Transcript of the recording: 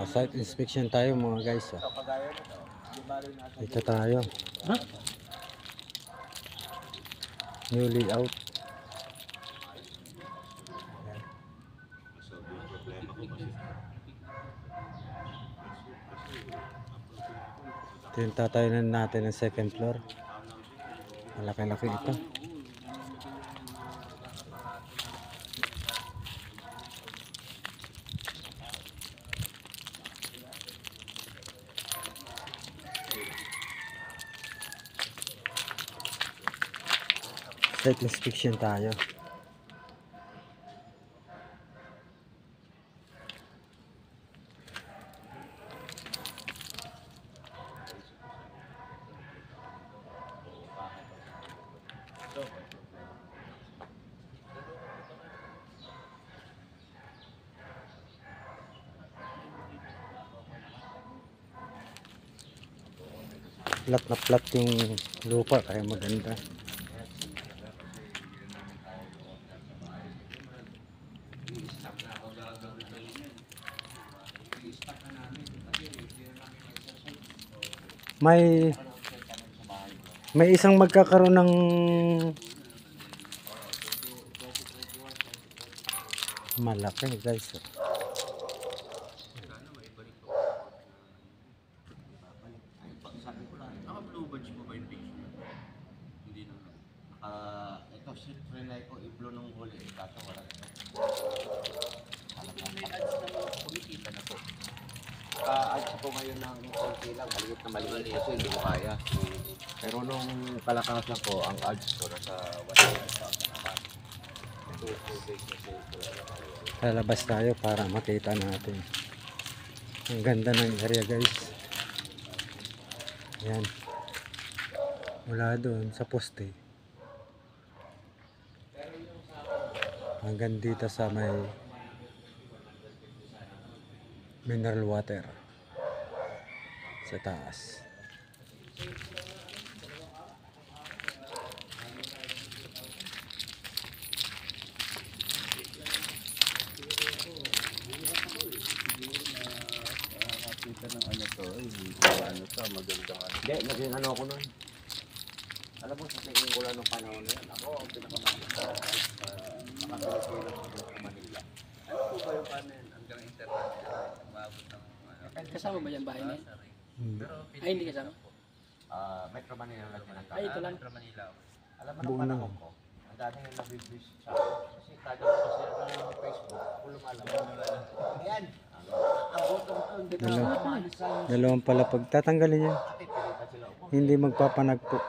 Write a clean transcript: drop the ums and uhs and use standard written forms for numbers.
Site inspection tayo mga guys. Dito tayo. New layout. Ito yung tatayonan natin ng second floor. Malaki-laki ito. Site inspection tayo. Flat na flat yung lupa kaya maganda. May isang magkakaroon ng malaki guys. Naka-blue badge mo ba yung page niya? Hindi na. Ito, shift relay ko, i-blow nung huli. Kaso wala. May ads na kumikita na po. Ads ko ngayon ng konti lang, maliit na maliit kasi hindi ko kaya. Pero nung kalakasan ko, ang ads ko nasa 100,000 naman. Lalabas tayo para makita natin. Ang ganda ng area guys. Yan. Mula doon sa poste hanggang dito sa may mineral water sa taas. Ng ano to, ano to, magandang ano. Hindi, naging ano ako nun. Alam mo, sa tingin ko lang nung panahon na yan, ako ang pinakamakit sa Pilipinas sa Manila. Ano po ba yung panin hanggang international? Umabot ng ano? Kasama ba yan bahay na yan? Ay, hindi kasama? Metro Manila lang tinatawag. Ay, ito lang. Metro Manila. Alam mo nung panahon ko, ang dami yung nabibisit sa akin. Kasi kada ko kasi ng Facebook, lumalabas. Yan! Dalawang palapag tatanggalin yan. Hindi magpapanagpo.